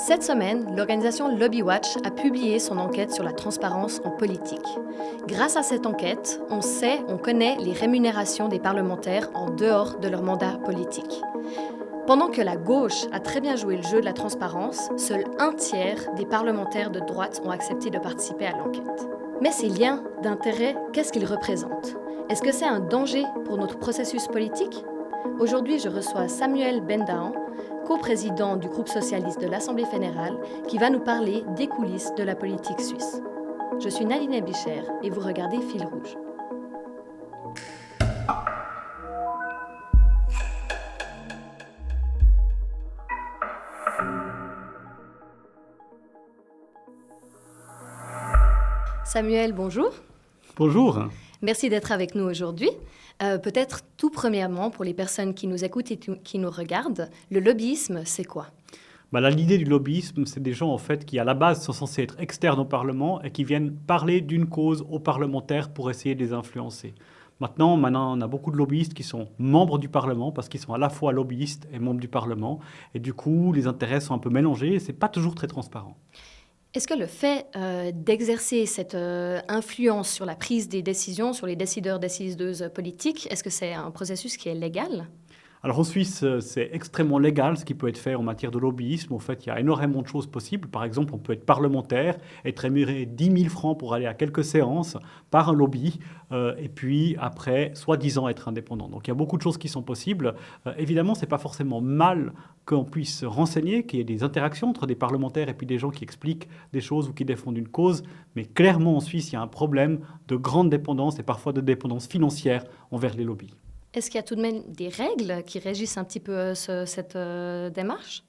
Cette semaine, l'organisation LobbyWatch a publié son enquête sur la transparence en politique. Grâce à cette enquête, on connaît les rémunérations des parlementaires en dehors de leur mandat politique. Pendant que la gauche a très bien joué le jeu de la transparence, seul un tiers des parlementaires de droite ont accepté de participer à l'enquête. Mais ces liens d'intérêt, qu'est-ce qu'ils représentent? Est-ce que c'est un danger pour notre processus politique? Aujourd'hui, je reçois Samuel Bendahan, coprésident du groupe socialiste de l'Assemblée fédérale, qui va nous parler des coulisses de la politique suisse. Je suis Nadine Bichère et vous regardez Fil Rouge. Samuel, bonjour. Bonjour. Merci d'être avec nous aujourd'hui. Peut-être tout premièrement, pour les personnes qui nous écoutent et qui nous regardent, le lobbyisme, c'est quoi? L'idée du lobbyisme, c'est des gens en fait, qui à la base sont censés être externes au Parlement et qui viennent parler d'une cause aux parlementaires pour essayer de les influencer. Maintenant, on a beaucoup de lobbyistes qui sont membres du Parlement parce qu'ils sont à la fois lobbyistes et membres du Parlement. Et du coup, les intérêts sont un peu mélangés et ce n'est pas toujours très transparent. Est-ce que le fait d'exercer cette influence sur la prise des décisions, sur les décideurs, décideuses politiques, est-ce que c'est un processus qui est légal? Alors en Suisse, c'est extrêmement légal ce qui peut être fait en matière de lobbyisme. En fait, il y a énormément de choses possibles. Par exemple, on peut être parlementaire, être rémunéré 10 000 francs pour aller à quelques séances par un lobby, et puis après, soi-disant être indépendant. Donc il y a beaucoup de choses qui sont possibles. Évidemment, ce n'est pas forcément mal qu'on puisse se renseigner, qu'il y ait des interactions entre des parlementaires et puis des gens qui expliquent des choses ou qui défendent une cause. Mais clairement, en Suisse, il y a un problème de grande dépendance et parfois de dépendance financière envers les lobbies. Est-ce qu'il y a tout de même des règles qui régissent un petit peu cette démarche?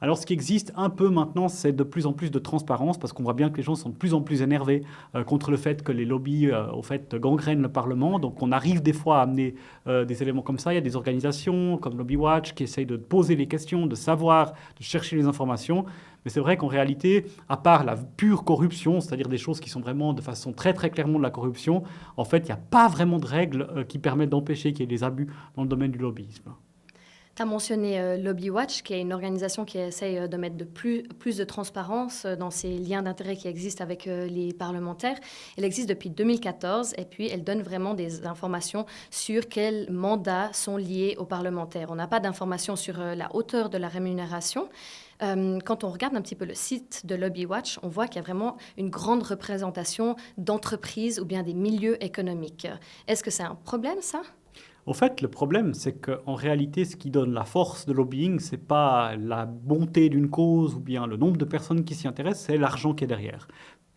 Alors, ce qui existe un peu maintenant, c'est de plus en plus de transparence, parce qu'on voit bien que les gens sont de plus en plus énervés contre le fait que les lobbies, au fait, gangrènent le Parlement. Donc, on arrive des fois à amener des éléments comme ça. Il y a des organisations comme LobbyWatch qui essayent de poser les questions, de savoir, de chercher les informations. Mais c'est vrai qu'en réalité, à part la pure corruption, c'est-à-dire des choses qui sont vraiment de façon très très clairement de la corruption, en fait, il n'y a pas vraiment de règles qui permettent d'empêcher qu'il y ait des abus dans le domaine du lobbyisme. Tu as mentionné LobbyWatch, qui est une organisation qui essaye de mettre plus de transparence dans ces liens d'intérêt qui existent avec les parlementaires. Elle existe depuis 2014 et puis elle donne vraiment des informations sur quels mandats sont liés aux parlementaires. On n'a pas d'informations sur la hauteur de la rémunération. Quand on regarde un petit peu le site de LobbyWatch, on voit qu'il y a vraiment une grande représentation d'entreprises ou bien des milieux économiques. Est-ce que c'est un problème, ça? En fait, le problème, c'est qu'en réalité, ce qui donne la force de lobbying, ce n'est pas la bonté d'une cause ou bien le nombre de personnes qui s'y intéressent, c'est l'argent qui est derrière.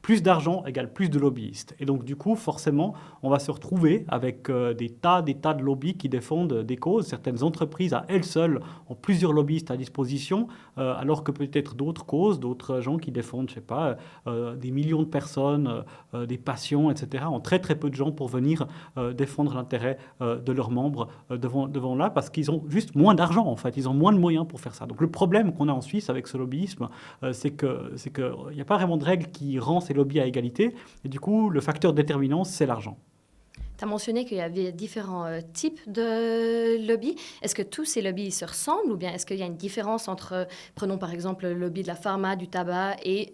Plus d'argent égale plus de lobbyistes. Et donc, du coup, forcément, on va se retrouver avec des tas de lobbies qui défendent des causes. Certaines entreprises, à elles seules, ont plusieurs lobbyistes à disposition, alors que peut-être d'autres causes, d'autres gens qui défendent, je sais pas, des millions de personnes, des patients, etc., ont très, très peu de gens pour venir défendre l'intérêt de leurs membres devant là, parce qu'ils ont juste moins d'argent, en fait. Ils ont moins de moyens pour faire ça. Donc, le problème qu'on a en Suisse avec ce lobbyisme, c'est qu'il n'y a pas vraiment de règles qui rendent ces lobbies à égalité. Et du coup, le facteur déterminant, c'est l'argent. Tu as mentionné qu'il y avait différents types de lobbies. Est-ce que tous ces lobbies se ressemblent ou bien est-ce qu'il y a une différence entre, prenons par exemple le lobby de la pharma, du tabac et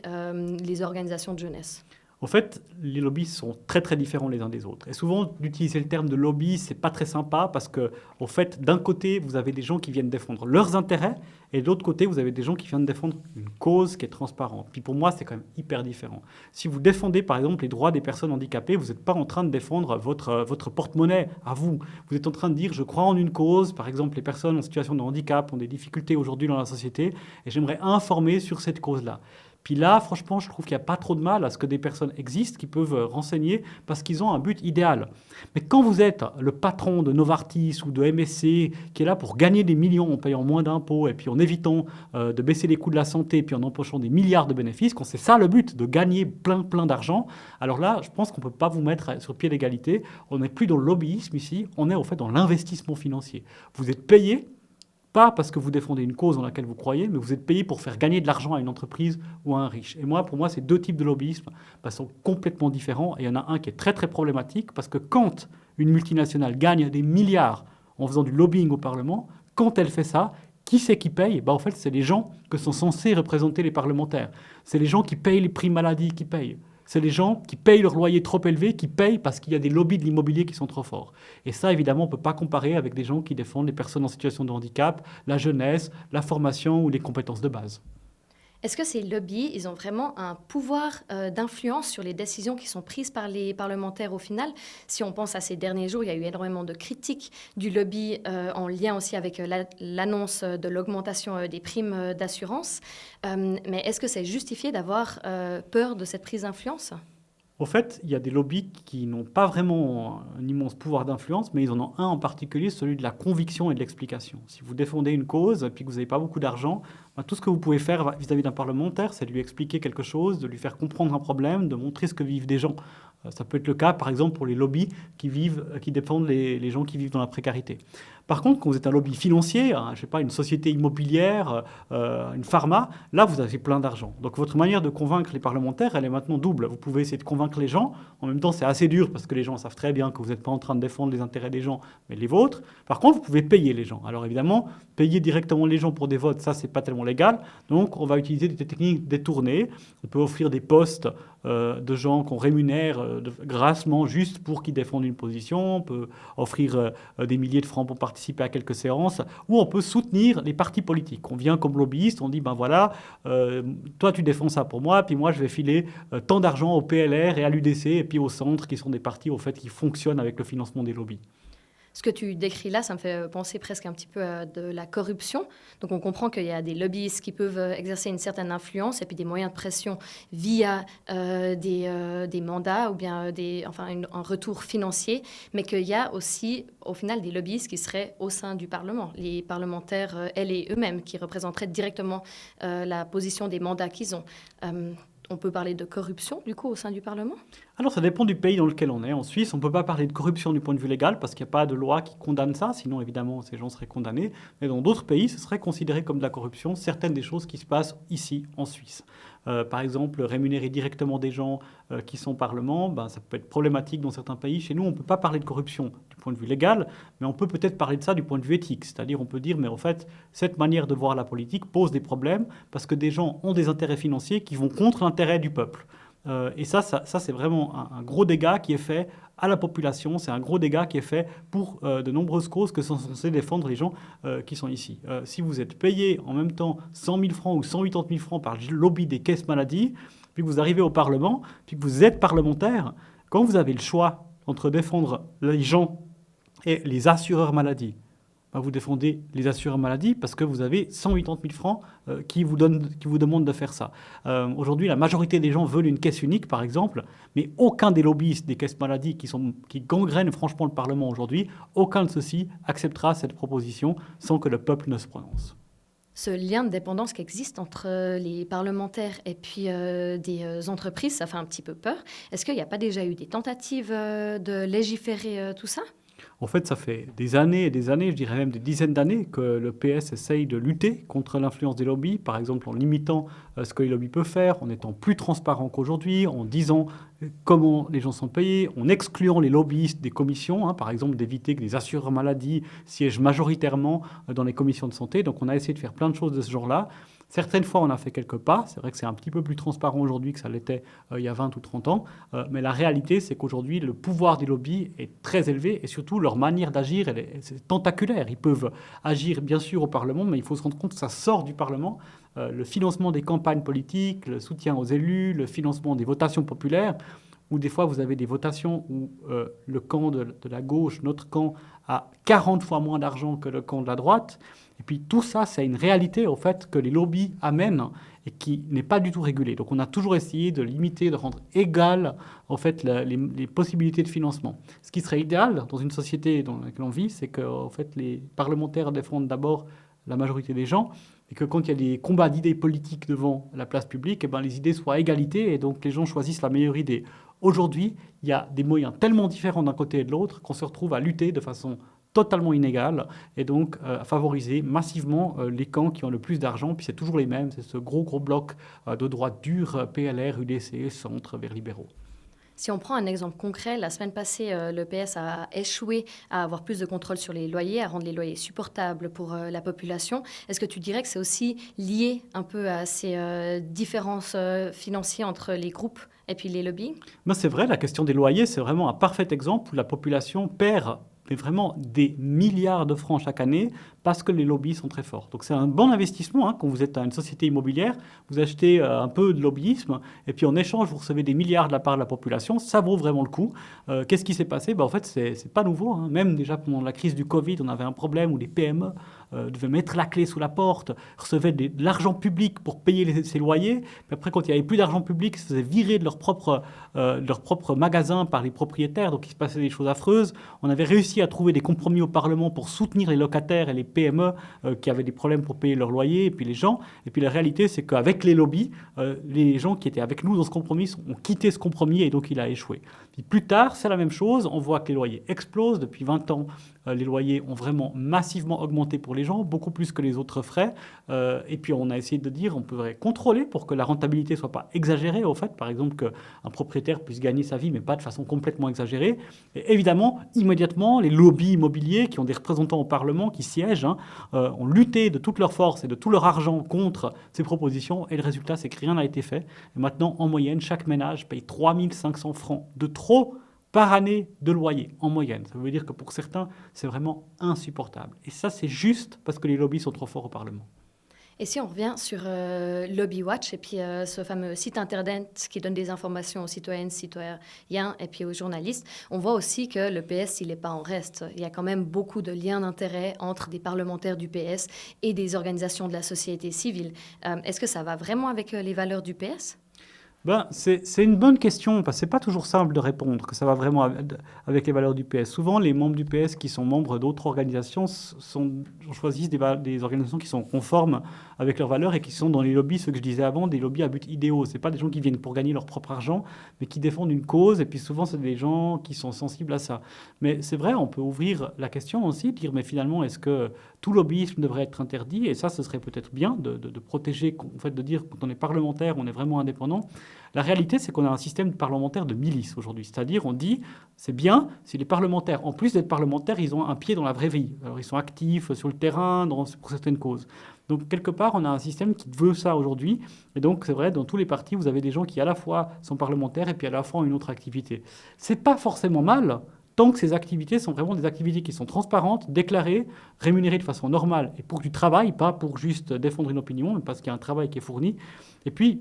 les organisations de jeunesse? En fait, les lobbies sont très très différents les uns des autres. Et souvent, d'utiliser le terme de lobby, c'est pas très sympa parce que, au fait, d'un côté, vous avez des gens qui viennent défendre leurs intérêts et de l'autre côté, vous avez des gens qui viennent défendre une cause qui est transparente. Puis pour moi, c'est quand même hyper différent. Si vous défendez, par exemple, les droits des personnes handicapées, vous n'êtes pas en train de défendre votre porte-monnaie à vous. Vous êtes en train de dire, je crois en une cause. Par exemple, les personnes en situation de handicap ont des difficultés aujourd'hui dans la société et j'aimerais informer sur cette cause-là. Puis là, franchement, je trouve qu'il n'y a pas trop de mal à ce que des personnes existent qui peuvent renseigner parce qu'ils ont un but idéal. Mais quand vous êtes le patron de Novartis ou de MSC qui est là pour gagner des millions en payant moins d'impôts et puis en évitant de baisser les coûts de la santé et puis en empochant des milliards de bénéfices, quand c'est ça le but, de gagner plein d'argent, alors là, je pense qu'on ne peut pas vous mettre sur pied d'égalité. On n'est plus dans le lobbyisme ici, on est au fait dans l'investissement financier. Vous êtes payé, pas parce que vous défendez une cause dans laquelle vous croyez, mais vous êtes payé pour faire gagner de l'argent à une entreprise ou à un riche. Et pour moi, ces deux types de lobbyisme sont complètement différents. Et il y en a un qui est très très problématique parce que quand une multinationale gagne des milliards en faisant du lobbying au Parlement, quand elle fait ça, Qui c'est qui paye? En fait, c'est les gens que sont censés représenter les parlementaires. C'est les gens qui payent les primes maladie qui payent. C'est les gens qui payent leur loyer trop élevé, qui payent parce qu'il y a des lobbies de l'immobilier qui sont trop forts. Et ça, évidemment, on ne peut pas comparer avec des gens qui défendent les personnes en situation de handicap, la jeunesse, la formation ou les compétences de base. Est-ce que ces lobbies, ils ont vraiment un pouvoir d'influence sur les décisions qui sont prises par les parlementaires au final? Si on pense à ces derniers jours, il y a eu énormément de critiques du lobby en lien aussi avec l'annonce de l'augmentation des primes d'assurance. Mais est-ce que c'est justifié d'avoir peur de cette prise d'influence? Au fait, il y a des lobbies qui n'ont pas vraiment un immense pouvoir d'influence, mais ils en ont un en particulier, celui de la conviction et de l'explication. Si vous défendez une cause et puis que vous n'avez pas beaucoup d'argent, tout ce que vous pouvez faire vis-à-vis d'un parlementaire, c'est de lui expliquer quelque chose, de lui faire comprendre un problème, de montrer ce que vivent des gens. Ça peut être le cas, par exemple, pour les lobbies qui défendent les gens qui vivent dans la précarité. Par contre, quand vous êtes un lobby financier, je sais pas, une société immobilière, une pharma, là, vous avez plein d'argent. Donc, votre manière de convaincre les parlementaires, elle est maintenant double. Vous pouvez essayer de convaincre les gens. En même temps, c'est assez dur parce que les gens savent très bien que vous n'êtes pas en train de défendre les intérêts des gens, mais les vôtres. Par contre, vous pouvez payer les gens. Alors, évidemment, payer directement les gens pour des votes, ça, c'est pas tellement légal. Donc, on va utiliser des techniques détournées. On peut offrir des postes de gens qu'on rémunère grassement juste pour qu'ils défendent une position. On peut offrir des milliers de francs pour participer à quelques séances, ou on peut soutenir les partis politiques. On vient comme lobbyiste, on dit, ben voilà, toi tu défends ça pour moi, puis moi je vais filer tant d'argent au PLR et à l'UDC, et puis au centre, qui sont des partis au fait qui fonctionnent avec le financement des lobbies. Ce que tu décris là, ça me fait penser presque un petit peu à de la corruption. Donc on comprend qu'il y a des lobbyistes qui peuvent exercer une certaine influence et puis des moyens de pression via des mandats ou bien un retour financier, mais qu'il y a aussi au final des lobbyistes qui seraient au sein du Parlement, les parlementaires, elles et eux-mêmes, qui représenteraient directement la position des mandats qu'ils ont. On peut parler de corruption, du coup, au sein du Parlement? Alors, ça dépend du pays dans lequel on est. En Suisse, on ne peut pas parler de corruption du point de vue légal parce qu'il n'y a pas de loi qui condamne ça. Sinon, évidemment, ces gens seraient condamnés. Mais dans d'autres pays, ce serait considéré comme de la corruption, certaines des choses qui se passent ici, en Suisse. Par exemple, rémunérer directement des gens qui sont au Parlement, ça peut être problématique dans certains pays. Chez nous, on ne peut pas parler de corruption du point de vue légal, mais on peut peut-être parler de ça du point de vue éthique. C'est-à-dire, on peut dire, mais en fait, cette manière de voir la politique pose des problèmes parce que des gens ont des intérêts financiers qui vont contre l'intérêt du peuple. Et ça c'est vraiment un gros dégât qui est fait à la population. C'est un gros dégât qui est fait pour de nombreuses causes que sont censés défendre les gens qui sont ici. Si vous êtes payé en même temps 100 000 francs ou 180 000 francs par le lobby des caisses maladie, puis que vous arrivez au Parlement, puis que vous êtes parlementaire, quand vous avez le choix entre défendre les gens et les assureurs maladie, vous défendez les assureurs maladie parce que vous avez 180 000 francs qui vous demandent de faire ça. Aujourd'hui, la majorité des gens veulent une caisse unique, par exemple, mais aucun des lobbyistes des caisses maladie qui gangrènent franchement le Parlement aujourd'hui, aucun de ceux-ci acceptera cette proposition sans que le peuple ne se prononce. Ce lien de dépendance qui existe entre les parlementaires et puis des entreprises, ça fait un petit peu peur. Est-ce qu'il n'y a pas déjà eu des tentatives de légiférer tout ça? En fait, ça fait des années et des années, je dirais même des dizaines d'années, que le PS essaye de lutter contre l'influence des lobbies, par exemple en limitant ce que les lobbies peuvent faire, en étant plus transparent qu'aujourd'hui, en disant comment les gens sont payés, en excluant les lobbyistes des commissions, par exemple d'éviter que les assureurs maladie siègent majoritairement dans les commissions de santé. Donc on a essayé de faire plein de choses de ce genre-là. Certaines fois, on a fait quelques pas. C'est vrai que c'est un petit peu plus transparent aujourd'hui que ça l'était il y a 20 ou 30 ans. Mais la réalité, c'est qu'aujourd'hui, le pouvoir des lobbies est très élevé et surtout, leur manière d'agir, c'est tentaculaire. Ils peuvent agir, bien sûr, au Parlement, mais il faut se rendre compte que ça sort du Parlement. Le financement des campagnes politiques, le soutien aux élus, le financement des votations populaires, où des fois, vous avez des votations où le camp de la gauche, notre camp, a 40 fois moins d'argent que le camp de la droite. Et puis tout ça, c'est une réalité au fait que les lobbies amènent et qui n'est pas du tout régulée. Donc on a toujours essayé de limiter, de rendre égales en fait, les possibilités de financement. Ce qui serait idéal dans une société dans laquelle on vit, c'est que en fait, les parlementaires défendent d'abord la majorité des gens et que quand il y a des combats d'idées politiques devant la place publique, les idées soient à égalité et donc les gens choisissent la meilleure idée. Aujourd'hui, il y a des moyens tellement différents d'un côté et de l'autre qu'on se retrouve à lutter de façon totalement inégale et donc à favoriser massivement les camps qui ont le plus d'argent. Puis c'est toujours les mêmes, c'est ce gros bloc de droite dure, PLR, UDC, centre, vers libéraux. Si on prend un exemple concret, la semaine passée, le PS a échoué à avoir plus de contrôle sur les loyers, à rendre les loyers supportables pour la population. Est-ce que tu dirais que c'est aussi lié un peu à ces différences financières entre les groupes et puis les lobbies? Ben, c'est vrai, la question des loyers, c'est vraiment un parfait exemple où la population perd mais vraiment des milliards de francs chaque année parce que les lobbies sont très forts. Donc c'est un bon investissement, hein, quand vous êtes une société immobilière, vous achetez un peu de lobbyisme et puis en échange vous recevez des milliards de la part de la population, ça vaut vraiment le coup. Qu'est-ce qui s'est passé? En fait, c'est pas nouveau, hein. Même déjà pendant la crise du Covid, on avait un problème où les PME devaient mettre la clé sous la porte, recevaient de l'argent public pour payer ces loyers. Puis après, quand il n'y avait plus d'argent public, ils se faisaient virer de leur propre magasin par les propriétaires, donc il se passait des choses affreuses. On avait réussi à trouver des compromis au Parlement pour soutenir les locataires et les PME qui avaient des problèmes pour payer leur loyer, et puis les gens. Et puis la réalité, c'est qu'avec les lobbies, les gens qui étaient avec nous dans ce compromis ont quitté ce compromis et donc il a échoué. Puis plus tard, c'est la même chose. On voit que les loyers explosent. Depuis 20 ans, les loyers ont vraiment massivement augmenté pour les gens, beaucoup plus que les autres frais. Et puis on a essayé de dire, on pourrait contrôler pour que la rentabilité ne soit pas exagérée. Au fait, par exemple, qu'un propriétaire puisse gagner sa vie, mais pas de façon complètement exagérée. Et évidemment, immédiatement, les lobbies immobiliers qui ont des représentants au Parlement qui siègent ont lutté de toute leur force et de tout leur argent contre ces propositions. Et le résultat, c'est que rien n'a été fait. Et maintenant, en moyenne, chaque ménage paye 3 500 francs de trop par année de loyer, en moyenne. Ça veut dire que pour certains, c'est vraiment insupportable. Et ça, c'est juste parce que les lobbies sont trop forts au Parlement. Et si on revient sur LobbyWatch et puis ce fameux site internet qui donne des informations aux citoyennes, citoyens et puis aux journalistes, on voit aussi que le PS, il n'est pas en reste. Il y a quand même beaucoup de liens d'intérêt entre des parlementaires du PS et des organisations de la société civile. Est-ce que ça va vraiment avec les valeurs du PS? C'est une bonne question, parce que ce n'est pas toujours simple de répondre que ça va vraiment avec les valeurs du PS. Souvent, les membres du PS qui sont membres d'autres organisations choisissent des organisations qui sont conformes avec leurs valeurs et qui sont dans les lobbies, ce que je disais avant, des lobbies à but idéaux. Ce n'est pas des gens qui viennent pour gagner leur propre argent, mais qui défendent une cause, et puis souvent, c'est des gens qui sont sensibles à ça. Mais c'est vrai, on peut ouvrir la question aussi, dire, mais finalement, est-ce que tout lobbyisme devrait être interdit? Et ça, ce serait peut-être bien de protéger, en fait, de dire que quand on est parlementaire, on est vraiment indépendant. La réalité, c'est qu'on a un système parlementaire de milice aujourd'hui. C'est-à-dire, on dit, c'est bien si les parlementaires, en plus d'être parlementaires, ils ont un pied dans la vraie vie. Alors, ils sont actifs sur le terrain pour certaines causes. Donc, quelque part, on a un système qui veut ça aujourd'hui. Et donc, c'est vrai, dans tous les partis, vous avez des gens qui, à la fois, sont parlementaires et puis à la fois ont une autre activité. C'est pas forcément mal, tant que ces activités sont vraiment des activités qui sont transparentes, déclarées, rémunérées de façon normale et pour du travail, pas pour juste défendre une opinion, mais parce qu'il y a un travail qui est fourni. Et puis,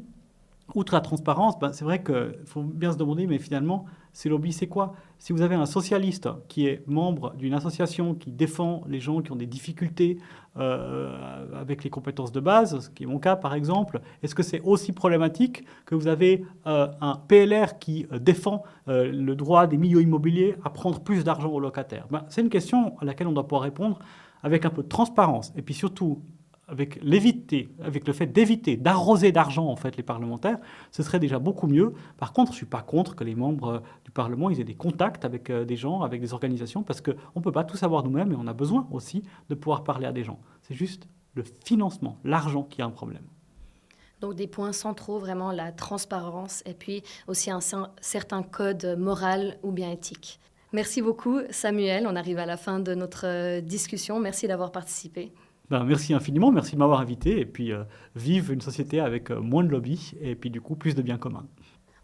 outre la transparence, c'est vrai qu'il faut bien se demander, mais finalement, ces lobbies, c'est quoi? Si vous avez un socialiste qui est membre d'une association qui défend les gens qui ont des difficultés avec les compétences de base, ce qui est mon cas par exemple, est-ce que c'est aussi problématique que vous avez un PLR qui défend le droit des milieux immobiliers à prendre plus d'argent aux locataires? C'est une question à laquelle on doit pouvoir répondre avec un peu de transparence et puis surtout avec le fait d'éviter d'arroser d'argent en fait les parlementaires, ce serait déjà beaucoup mieux. Par contre, je ne suis pas contre que les membres du Parlement ils aient des contacts avec des gens, avec des organisations, parce qu'on ne peut pas tout savoir nous-mêmes et on a besoin aussi de pouvoir parler à des gens. C'est juste le financement, l'argent qui a un problème. Donc des points centraux, vraiment la transparence et puis aussi un certain code moral ou bien éthique. Merci beaucoup Samuel, on arrive à la fin de notre discussion. Merci d'avoir participé. Merci infiniment, merci de m'avoir invité et puis vive une société avec moins de lobby et puis du coup plus de biens communs.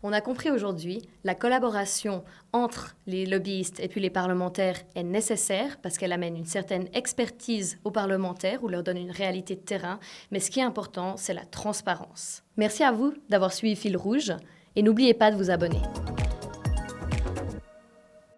On a compris aujourd'hui, la collaboration entre les lobbyistes et puis les parlementaires est nécessaire parce qu'elle amène une certaine expertise aux parlementaires ou leur donne une réalité de terrain, mais ce qui est important, c'est la transparence. Merci à vous d'avoir suivi Fil Rouge et n'oubliez pas de vous abonner.